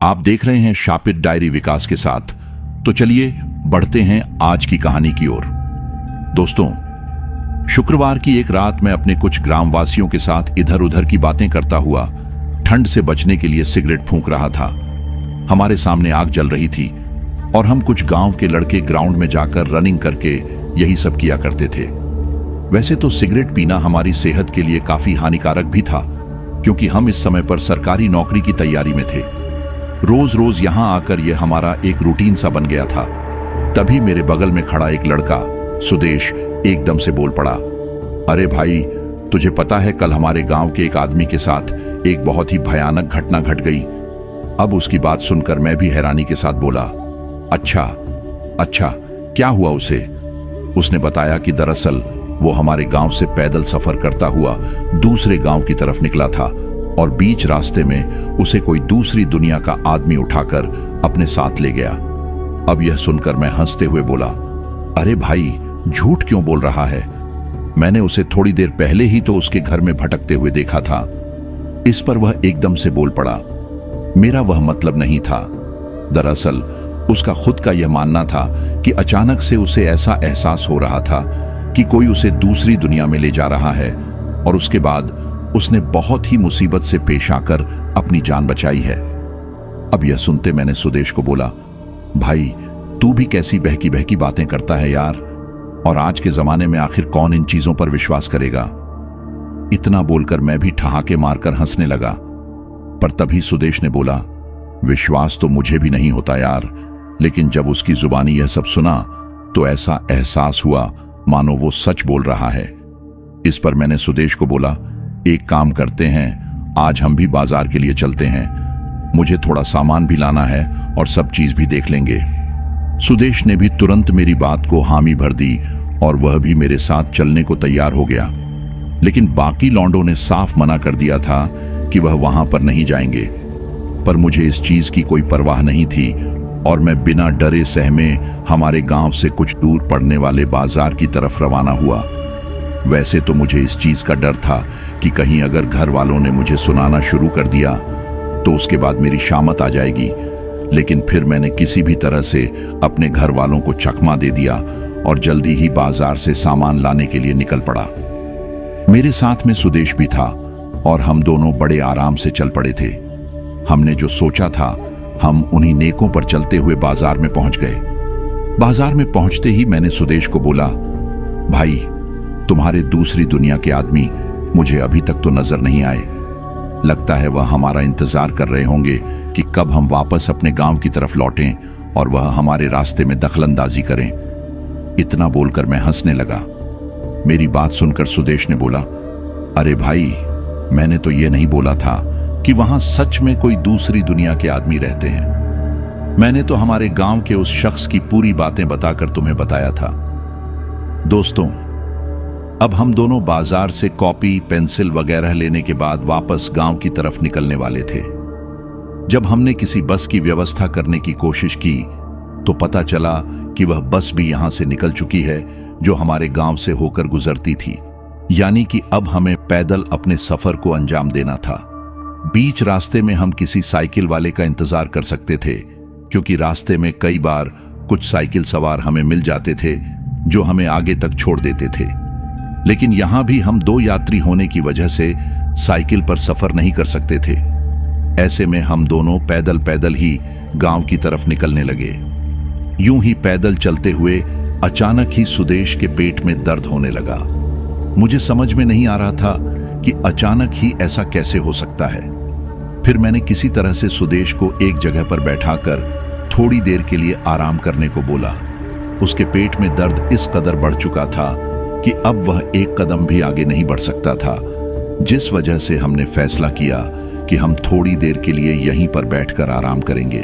आप देख रहे हैं शापित डायरी विकास के साथ। तो चलिए बढ़ते हैं आज की कहानी की ओर। दोस्तों, शुक्रवार की एक रात मैं अपने कुछ ग्रामवासियों के साथ इधर उधर की बातें करता हुआ ठंड से बचने के लिए सिगरेट फूंक रहा था। हमारे सामने आग जल रही थी और हम कुछ गांव के लड़के ग्राउंड में जाकर रनिंग करके यही सब किया करते थे। वैसे तो सिगरेट पीना हमारी सेहत के लिए काफी हानिकारक भी था, क्योंकि हम इस समय पर सरकारी नौकरी की तैयारी में थे। रोज रोज यहां आकर यह हमारा एक रूटीन सा बन गया था। तभी मेरे बगल में खड़ा एक लड़का सुदेश एकदम से बोल पड़ा, अरे भाई, तुझे पता है कल हमारे गांव के एक आदमी के साथ एक बहुत ही भयानक घटना घट गई। अब उसकी बात सुनकर मैं भी हैरानी के साथ बोला, अच्छा, क्या हुआ उसे? उसने बताया कि दरअसल वो हमारे गांव से पैदल सफर करता हुआ दूसरे गांव की तरफ निकला था और बीच रास्ते में उसे कोई दूसरी दुनिया का आदमी उठाकर अपने साथ ले गया। अब यह सुनकर मैं हंसते हुए बोला, अरे भाई, झूठ क्यों बोल रहा है? मैंने उसे थोड़ी देर पहले ही तो उसके घर में भटकते हुए देखा था। इस पर वह एकदम से बोल पड़ा, मेरा वह मतलब नहीं था। दरअसल उसका खुद का यह मानना था कि अचानक से उसे ऐसा एहसास हो रहा था कि कोई उसे दूसरी दुनिया में ले जा रहा है, और उसके बाद उसने बहुत ही मुसीबत से पेश आकर अपनी जान बचाई है। अब यह सुनते मैंने सुदेश को बोला, भाई, तू भी कैसी बहकी बहकी बातें करता है यार, और आज के जमाने में आखिर कौन इन चीजों पर विश्वास करेगा? इतना बोलकर मैं भी ठहाके मारकर हंसने लगा। पर तभी सुदेश ने बोला, विश्वास तो मुझे भी नहीं होता यार, लेकिन जब उसकी जुबानी यह सब सुना तो ऐसा एहसास हुआ मानो वो सच बोल रहा है। इस पर मैंने सुदेश को बोला, एक काम करते हैं, आज हम भी बाजार के लिए चलते हैं। मुझे थोड़ा सामान भी लाना है और सब चीज भी देख लेंगे। सुदेश ने भी तुरंत मेरी बात को हामी भर दी और वह भी मेरे साथ चलने को तैयार हो गया। लेकिन बाकी लौंडों ने साफ मना कर दिया था कि वह वहां पर नहीं जाएंगे। पर मुझे इस चीज की कोई परवाह नहीं थी और मैं बिना डरे सहमे हमारे गांव से कुछ दूर पड़ने वाले बाजार की तरफ रवाना हुआ। वैसे तो मुझे इस चीज का डर था कि कहीं अगर घर वालों ने मुझे सुनाना शुरू कर दिया तो उसके बाद मेरी शामत आ जाएगी। लेकिन फिर मैंने किसी भी तरह से अपने घर वालों को चकमा दे दिया और जल्दी ही बाजार से सामान लाने के लिए निकल पड़ा। मेरे साथ में सुदेश भी था और हम दोनों बड़े आराम से चल पड़े थे। हमने जो सोचा था, हम उन्हीं नेकों पर चलते हुए बाजार में पहुंच गए। बाजार में पहुंचते ही मैंने सुदेश को बोला, भाई, तुम्हारे दूसरी दुनिया के आदमी मुझे अभी तक तो नजर नहीं आए। लगता है वह हमारा इंतजार कर रहे होंगे कि कब हम वापस अपने गांव की तरफ लौटें और वह हमारे रास्ते में दखलंदाजी करें। इतना बोलकर मैं हंसने लगा। मेरी बात सुनकर सुदेश ने बोला, अरे भाई, मैंने तो ये नहीं बोला था कि वहां सच में कोई दूसरी दुनिया के आदमी रहते हैं। मैंने तो हमारे गांव के उस शख्स की पूरी बातें बताकर तुम्हें बताया था। दोस्तों, अब हम दोनों बाजार से कॉपी, पेंसिल वगैरह लेने के बाद वापस गांव की तरफ निकलने वाले थे। जब हमने किसी बस की व्यवस्था करने की कोशिश की तो पता चला कि वह बस भी यहां से निकल चुकी है, जो हमारे गांव से होकर गुजरती थी। यानी कि अब हमें पैदल अपने सफर को अंजाम देना था। बीच रास्ते में हम किसी साइकिल वाले का इंतजार कर सकते थे, क्योंकि रास्ते में कई बार कुछ साइकिल सवार हमें मिल जाते थे जो हमें आगे तक छोड़ देते थे। लेकिन यहां भी हम दो यात्री होने की वजह से साइकिल पर सफर नहीं कर सकते थे। ऐसे में हम दोनों पैदल पैदल ही गांव की तरफ निकलने लगे। यूं ही पैदल चलते हुए अचानक ही सुदेश के पेट में दर्द होने लगा। मुझे समझ में नहीं आ रहा था कि अचानक ही ऐसा कैसे हो सकता है। फिर मैंने किसी तरह से सुदेश को एक जगह पर बैठाकर थोड़ी देर के लिए आराम करने को बोला। उसके पेट में दर्द इस कदर बढ़ चुका था कि अब वह एक कदम भी आगे नहीं बढ़ सकता था, जिस वजह से हमने फैसला किया कि हम थोड़ी देर के लिए यहीं पर बैठकर आराम करेंगे।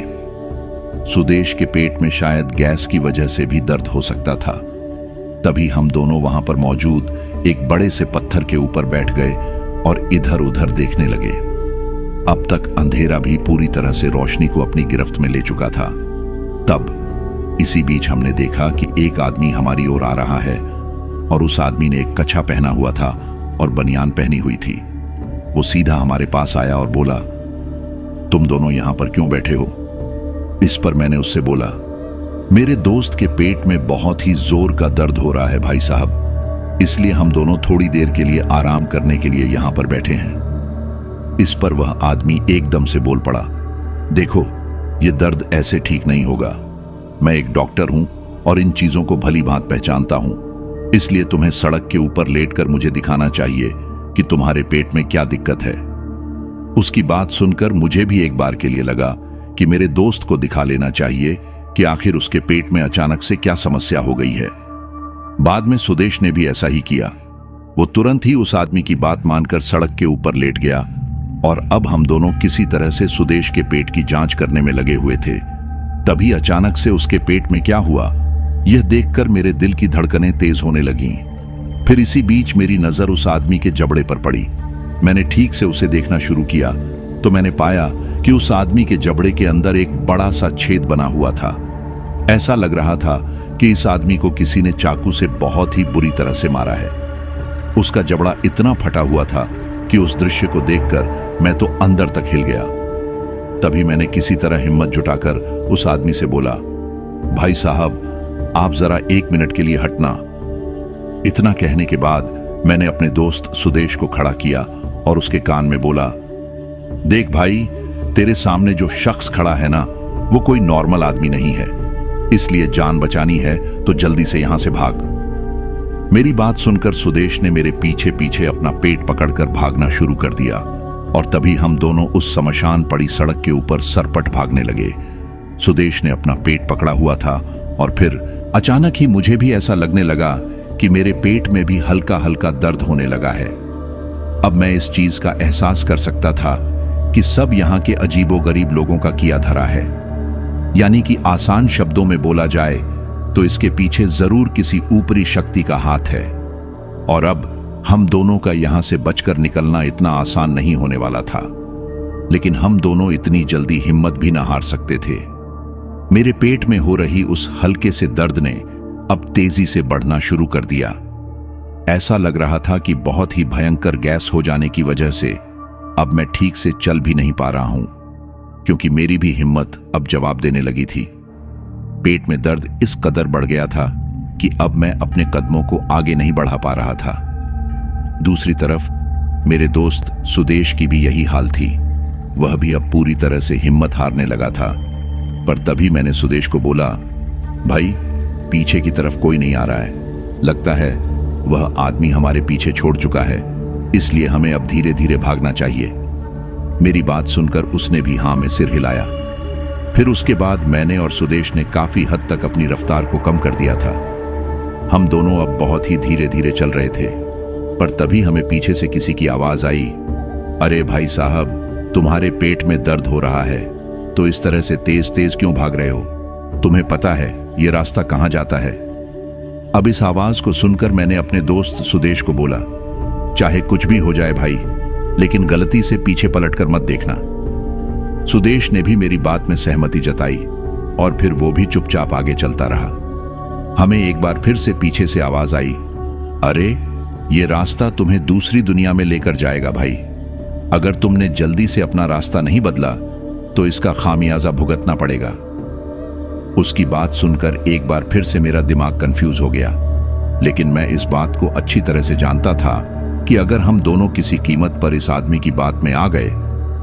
सुदेश के पेट में शायद गैस की वजह से भी दर्द हो सकता था। तभी हम दोनों वहां पर मौजूद एक बड़े से पत्थर के ऊपर बैठ गए और इधर उधर देखने लगे। अब तक अंधेरा भी पूरी तरह से रोशनी को अपनी गिरफ्त में ले चुका था। तब इसी बीच हमने देखा कि एक आदमी हमारी ओर आ रहा है और उस आदमी ने एक कच्छा पहना हुआ था और बनियान पहनी हुई थी। वो सीधा हमारे पास आया और बोला, तुम दोनों यहां पर क्यों बैठे हो? इस पर मैंने उससे बोला, मेरे दोस्त के पेट में बहुत ही जोर का दर्द हो रहा है भाई साहब, इसलिए हम दोनों थोड़ी देर के लिए आराम करने के लिए यहां पर बैठे हैं। इस पर वह आदमी एकदम से बोल पड़ा, देखो ये दर्द ऐसे ठीक नहीं होगा। मैं एक डॉक्टर हूं और इन चीजों को भली भांति पहचानता हूं, इसलिए तुम्हें सड़क के ऊपर लेटकर मुझे दिखाना चाहिए कि तुम्हारे पेट में क्या दिक्कत है। उसकी बात सुनकर मुझे भी एक बार के लिए लगा कि मेरे दोस्त को दिखा लेना चाहिए कि आखिर उसके पेट में अचानक से क्या समस्या हो गई है। बाद में सुदेश ने भी ऐसा ही किया। वो तुरंत ही उस आदमी की बात मानकर सड़क के ऊपर लेट गया और अब हम दोनों किसी तरह से सुदेश के पेट की जांच करने में लगे हुए थे। तभी अचानक से उसके पेट में क्या हुआ, यह देखकर मेरे दिल की धड़कनें तेज होने लगीं। फिर इसी बीच मेरी नजर उस आदमी के जबड़े पर पड़ी। मैंने ठीक से उसे देखना शुरू किया तो मैंने पाया कि उस आदमी के जबड़े के अंदर एक बड़ा सा छेद बना हुआ था। ऐसा लग रहा था कि इस आदमी को किसी ने चाकू से बहुत ही बुरी तरह से मारा है। उसका जबड़ा इतना फटा हुआ था कि उस दृश्य को देखकर मैं तो अंदर तक हिल गया। तभी मैंने किसी तरह हिम्मत जुटाकर उस आदमी से बोला, भाई साहब आप जरा 1 मिनट के लिए हटना। इतना कहने के बाद मैंने अपने दोस्त सुदेश को खड़ा किया और उसके कान में बोला, देख भाई, तेरे सामने जो शख्स खड़ा है ना, वो कोई नॉर्मल आदमी नहीं है, इसलिए जान बचानी है तो जल्दी से यहां से भाग। मेरी बात सुनकर सुदेश ने मेरे पीछे पीछे अपना पेट पकड़कर भागना शुरू कर दिया और तभी हम दोनों उस शमशान पड़ी सड़क के ऊपर सरपट भागने लगे। सुदेश ने अपना पेट पकड़ा हुआ था और फिर अचानक ही मुझे भी ऐसा लगने लगा कि मेरे पेट में भी हल्का हल्का दर्द होने लगा है। अब मैं इस चीज का एहसास कर सकता था कि सब यहाँ के अजीबोगरीब लोगों का किया धरा है, यानी कि आसान शब्दों में बोला जाए तो इसके पीछे जरूर किसी ऊपरी शक्ति का हाथ है। और अब हम दोनों का यहां से बचकर निकलना इतना आसान नहीं होने वाला था, लेकिन हम दोनों इतनी जल्दी हिम्मत भी ना हार सकते थे। मेरे पेट में हो रही उस हल्के से दर्द ने अब तेजी से बढ़ना शुरू कर दिया। ऐसा लग रहा था कि बहुत ही भयंकर गैस हो जाने की वजह से अब मैं ठीक से चल भी नहीं पा रहा हूं, क्योंकि मेरी भी हिम्मत अब जवाब देने लगी थी। पेट में दर्द इस कदर बढ़ गया था कि अब मैं अपने कदमों को आगे नहीं बढ़ा पा रहा था। दूसरी तरफ मेरे दोस्त सुदेश की भी यही हाल थी। वह भी अब पूरी तरह से हिम्मत हारने लगा था। पर तभी मैंने सुदेश को बोला, भाई पीछे की तरफ कोई नहीं आ रहा है, लगता है वह आदमी हमारे पीछे छोड़ चुका है, इसलिए हमें अब धीरे धीरे भागना चाहिए। मेरी बात सुनकर उसने भी हाँ में सिर हिलाया। फिर उसके बाद मैंने और सुदेश ने काफी हद तक अपनी रफ्तार को कम कर दिया था। हम दोनों अब बहुत ही धीरे धीरे चल रहे थे, पर तभी हमें पीछे से किसी की आवाज आई, अरे भाई साहब तुम्हारे पेट में दर्द हो रहा है तो इस तरह से तेज तेज क्यों भाग रहे हो? तुम्हें पता है ये रास्ता कहां जाता है? अब इस आवाज को सुनकर मैंने अपने दोस्त सुदेश को बोला, चाहे कुछ भी हो जाए भाई, लेकिन गलती से पीछे पलटकर मत देखना। सुदेश ने भी मेरी बात में सहमति जताई और फिर वो भी चुपचाप आगे चलता रहा। हमें एक बार फिर से पीछे से आवाज आई, अरे ये रास्ता तुम्हें दूसरी दुनिया में लेकर जाएगा भाई। अगर तुमने जल्दी से अपना रास्ता नहीं बदला तो इसका खामियाजा भुगतना पड़ेगा। उसकी बात सुनकर एक बार फिर से मेरा दिमाग कंफ्यूज हो गया, लेकिन मैं इस बात को अच्छी तरह से जानता था कि अगर हम दोनों किसी कीमत पर इस आदमी की बात में आ गए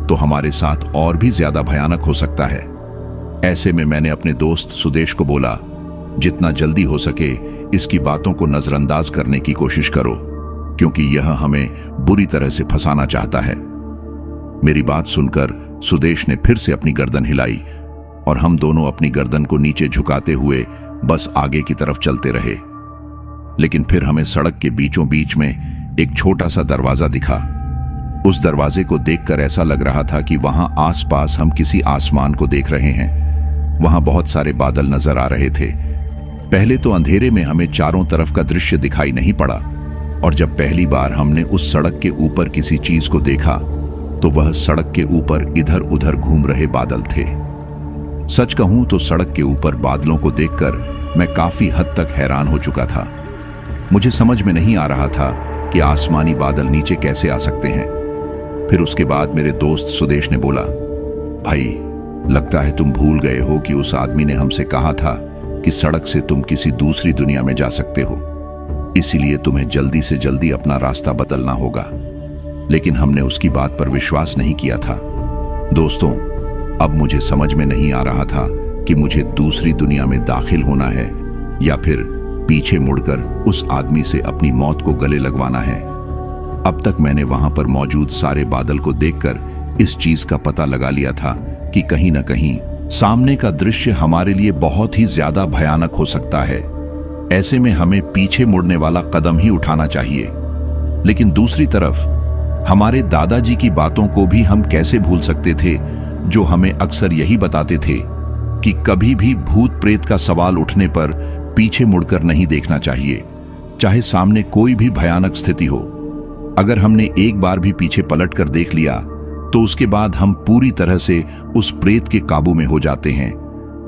तो हमारे साथ और भी ज्यादा भयानक हो सकता है। ऐसे में मैंने अपने दोस्त सुदेश को बोला, जितना जल्दी हो सके इसकी बातों को नजरअंदाज करने की कोशिश करो, क्योंकि यह हमें बुरी तरह से फंसाना चाहता है। मेरी बात सुनकर सुदेश ने फिर से अपनी गर्दन हिलाई और हम दोनों अपनी गर्दन को नीचे झुकाते हुए बस आगे की तरफ चलते रहे। लेकिन फिर हमें सड़क के बीचों बीच में एक छोटा सा दरवाजा दिखा। उस दरवाजे को देखकर ऐसा लग रहा था कि वहां आसपास हम किसी आसमान को देख रहे हैं। वहां बहुत सारे बादल नजर आ रहे थे। पहले तो अंधेरे में हमें चारों तरफ का दृश्य दिखाई नहीं पड़ा, और जब पहली बार हमने उस सड़क के ऊपर किसी चीज को देखा तो वह सड़क के ऊपर इधर उधर घूम रहे बादल थे। सच कहूं तो सड़क के ऊपर बादलों को देखकर मैं काफी हद तक हैरान हो चुका था। मुझे समझ में नहीं आ रहा था कि आसमानी बादल नीचे कैसे आ सकते हैं। फिर उसके बाद मेरे दोस्त सुदेश ने बोला, भाई, लगता है तुम भूल गए हो कि उस आदमी ने हमसे कहा था कि सड़क से तुम किसी दूसरी दुनिया में जा सकते हो, इसीलिए तुम्हें जल्दी से जल्दी अपना रास्ता बदलना होगा। लेकिन हमने उसकी बात पर विश्वास नहीं किया था। दोस्तों, अब मुझे समझ में नहीं आ रहा था कि मुझे दूसरी दुनिया में दाखिल होना है या फिर पीछे मुड़कर उस आदमी से अपनी मौत को गले लगवाना है। अब तक मैंने वहां पर मौजूद सारे बादल को देखकर इस चीज का पता लगा लिया था कि कहीं ना कहीं सामने का दृश्य हमारे लिए बहुत ही ज्यादा भयानक हो सकता है। ऐसे में हमें पीछे मुड़ने वाला कदम ही उठाना चाहिए। लेकिन दूसरी तरफ हमारे दादाजी की बातों को भी हम कैसे भूल सकते थे, जो हमें अक्सर यही बताते थे कि कभी भी भूत प्रेत का सवाल उठने पर पीछे मुड़कर नहीं देखना चाहिए, चाहे सामने कोई भी भयानक स्थिति हो। अगर हमने एक बार भी पीछे पलट कर देख लिया तो उसके बाद हम पूरी तरह से उस प्रेत के काबू में हो जाते हैं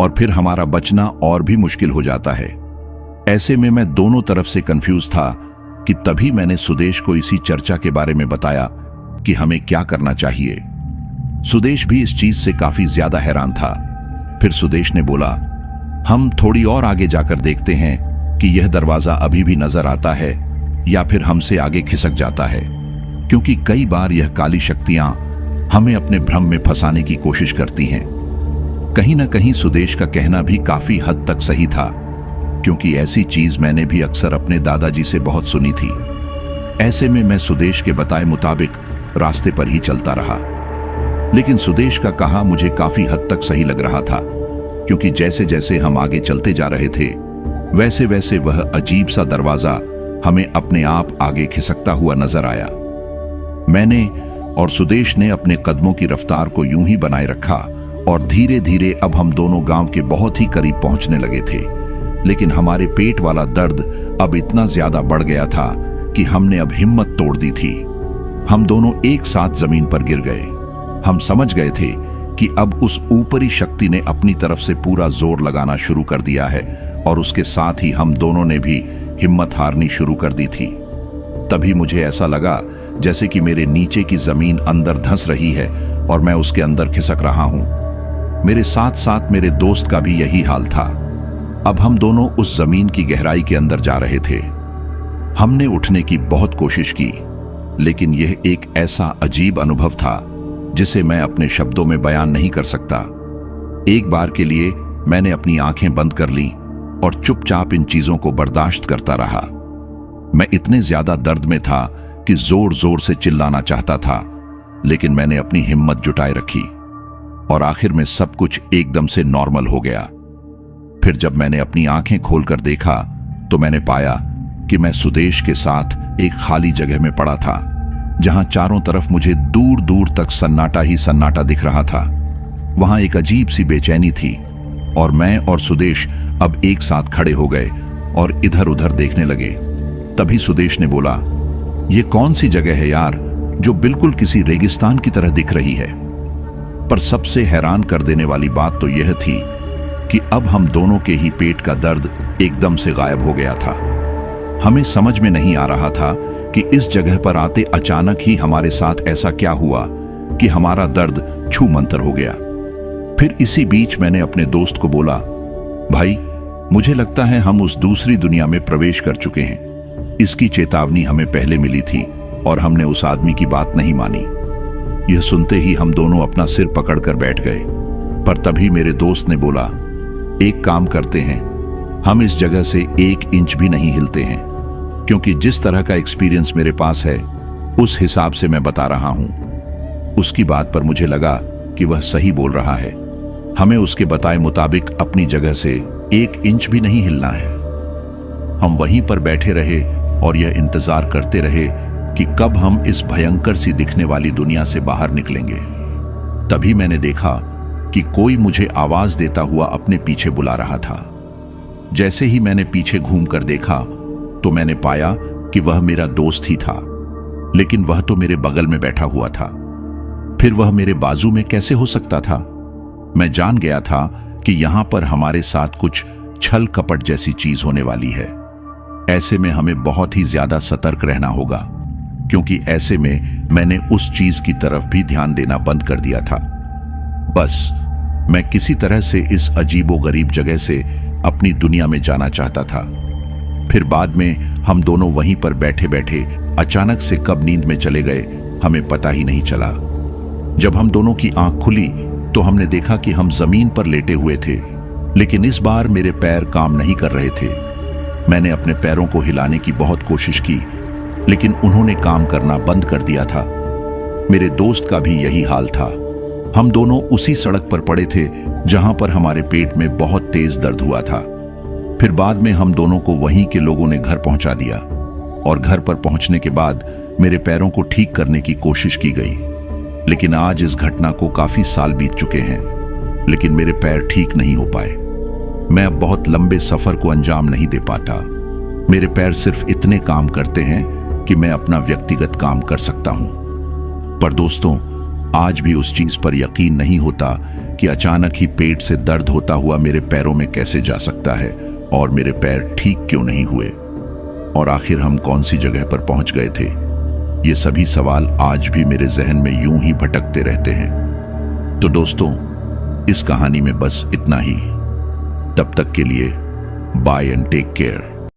और फिर हमारा बचना और भी मुश्किल हो जाता है। ऐसे में मैं दोनों तरफ से कंफ्यूज था कि तभी मैंने सुदेश को इसी चर्चा के बारे में बताया कि हमें क्या करना चाहिए। सुदेश भी इस चीज से काफी ज्यादा हैरान था। फिर सुदेश ने बोला, हम थोड़ी और आगे जाकर देखते हैं कि यह दरवाजा अभी भी नजर आता है या फिर हमसे आगे खिसक जाता है, क्योंकि कई बार यह काली शक्तियां हमें अपने भ्रम में फंसाने की कोशिश करती हैं। कहीं ना कहीं सुदेश का कहना भी काफी हद तक सही था, क्योंकि ऐसी चीज मैंने भी अक्सर अपने दादाजी से बहुत सुनी थी। ऐसे में मैं सुदेश के बताए मुताबिक रास्ते पर ही चलता रहा। लेकिन सुदेश का कहा मुझे काफी हद तक सही लग रहा था, क्योंकि जैसे जैसे हम आगे चलते जा रहे थे वैसे वैसे वह अजीब सा दरवाजा हमें अपने आप आगे खिसकता हुआ नजर आया। मैंने और सुदेश ने अपने कदमों की रफ्तार को यूं ही बनाए रखा और धीरे धीरे अब हम दोनों गांव के बहुत ही करीब पहुंचने लगे थे। लेकिन हमारे पेट वाला दर्द अब इतना ज्यादा बढ़ गया था कि हमने अब हिम्मत तोड़ दी थी। हम दोनों एक साथ जमीन पर गिर गए। हम समझ गए थे कि अब उस ऊपरी शक्ति ने अपनी तरफ से पूरा जोर लगाना शुरू कर दिया है और उसके साथ ही हम दोनों ने भी हिम्मत हारनी शुरू कर दी थी। तभी मुझे ऐसा लगा जैसे कि मेरे नीचे की जमीन अंदर धंस रही है और मैं उसके अंदर खिसक रहा हूं। मेरे साथ साथ मेरे दोस्त का भी यही हाल था। अब हम दोनों उस जमीन की गहराई के अंदर जा रहे थे। हमने उठने की बहुत कोशिश की, लेकिन यह एक ऐसा अजीब अनुभव था जिसे मैं अपने शब्दों में बयान नहीं कर सकता। एक बार के लिए मैंने अपनी आंखें बंद कर लीं और चुपचाप इन चीजों को बर्दाश्त करता रहा। मैं इतने ज्यादा दर्द में था कि जोर जोर से चिल्लाना चाहता था, लेकिन मैंने अपनी हिम्मत जुटाए रखी और आखिर में सब कुछ एकदम से नॉर्मल हो गया। फिर जब मैंने अपनी आंखें खोलकर देखा तो मैंने पाया कि मैं सुदेश के साथ एक खाली जगह में पड़ा था, जहां चारों तरफ मुझे दूर दूर तक सन्नाटा ही सन्नाटा दिख रहा था। वहां एक अजीब सी बेचैनी थी और मैं और सुदेश अब एक साथ खड़े हो गए और इधर उधर देखने लगे। तभी सुदेश ने बोला, ये कौन सी जगह है यार, जो बिल्कुल किसी रेगिस्तान की तरह दिख रही है। पर सबसे हैरान कर देने वाली बात तो यह थी कि अब हम दोनों के ही पेट का दर्द एकदम से गायब हो गया था। हमें समझ में नहीं आ रहा था कि इस जगह पर आते अचानक ही हमारे साथ ऐसा क्या हुआ कि हमारा दर्द छू मंतर हो गया। फिर इसी बीच मैंने अपने दोस्त को बोला, भाई, मुझे लगता है हम उस दूसरी दुनिया में प्रवेश कर चुके हैं। इसकी चेतावनी हमें पहले मिली थी और हमने उस आदमी की बात नहीं मानी। यह सुनते ही हम दोनों अपना सिर पकड़कर बैठ गए। पर तभी मेरे दोस्त ने बोला, एक काम करते हैं, हम इस जगह से 1 इंच भी नहीं हिलते हैं, क्योंकि जिस तरह का एक्सपीरियंस मेरे पास है उस हिसाब से मैं बता रहा हूं। उसकी बात पर मुझे लगा कि वह सही बोल रहा है। हमें उसके बताए मुताबिक अपनी जगह से 1 इंच भी नहीं हिलना है। हम वहीं पर बैठे रहे और यह इंतजार करते रहे कि कब हम इस भयंकर सी दिखने वाली दुनिया से बाहर निकलेंगे। तभी मैंने देखा कि कोई मुझे आवाज देता हुआ अपने पीछे बुला रहा था। जैसे ही मैंने पीछे घूमकर देखा तो मैंने पाया कि वह मेरा दोस्त ही था, लेकिन वह तो मेरे बगल में बैठा हुआ था। फिर वह मेरे बाजू में कैसे हो सकता था? मैं जान गया था कि यहां पर हमारे साथ कुछ छल कपट जैसी चीज होने वाली है। ऐसे में हमें बहुत ही ज्यादा सतर्क रहना होगा, क्योंकि ऐसे में मैंने उस चीज की तरफ भी ध्यान देना बंद कर दिया था। बस मैं किसी तरह से इस अजीबोगरीब जगह से अपनी दुनिया में जाना चाहता था। फिर बाद में हम दोनों वहीं पर बैठे बैठे अचानक से कब नींद में चले गए हमें पता ही नहीं चला। जब हम दोनों की आंख खुली तो हमने देखा कि हम जमीन पर लेटे हुए थे, लेकिन इस बार मेरे पैर काम नहीं कर रहे थे। मैंने अपने पैरों को हिलाने की बहुत कोशिश की, लेकिन उन्होंने काम करना बंद कर दिया था। मेरे दोस्त का भी यही हाल था। हम दोनों उसी सड़क पर पड़े थे जहां पर हमारे पेट में बहुत तेज दर्द हुआ था। फिर बाद में हम दोनों को वहीं के लोगों ने घर पहुंचा दिया और घर पर पहुंचने के बाद मेरे पैरों को ठीक करने की कोशिश की गई। लेकिन आज इस घटना को काफी साल बीत चुके हैं, लेकिन मेरे पैर ठीक नहीं हो पाए। मैं अब बहुत लंबे सफर को अंजाम नहीं दे पाता। मेरे पैर सिर्फ इतने काम करते हैं कि मैं अपना व्यक्तिगत काम कर सकता हूं। पर दोस्तों, आज भी उस चीज पर यकीन नहीं होता कि अचानक ही पेट से दर्द होता हुआ मेरे पैरों में कैसे जा सकता है और मेरे पैर ठीक क्यों नहीं हुए, और आखिर हम कौन सी जगह पर पहुंच गए थे। ये सभी सवाल आज भी मेरे जहन में यूं ही भटकते रहते हैं। तो दोस्तों, इस कहानी में बस इतना ही। तब तक के लिए बाय एंड टेक केयर।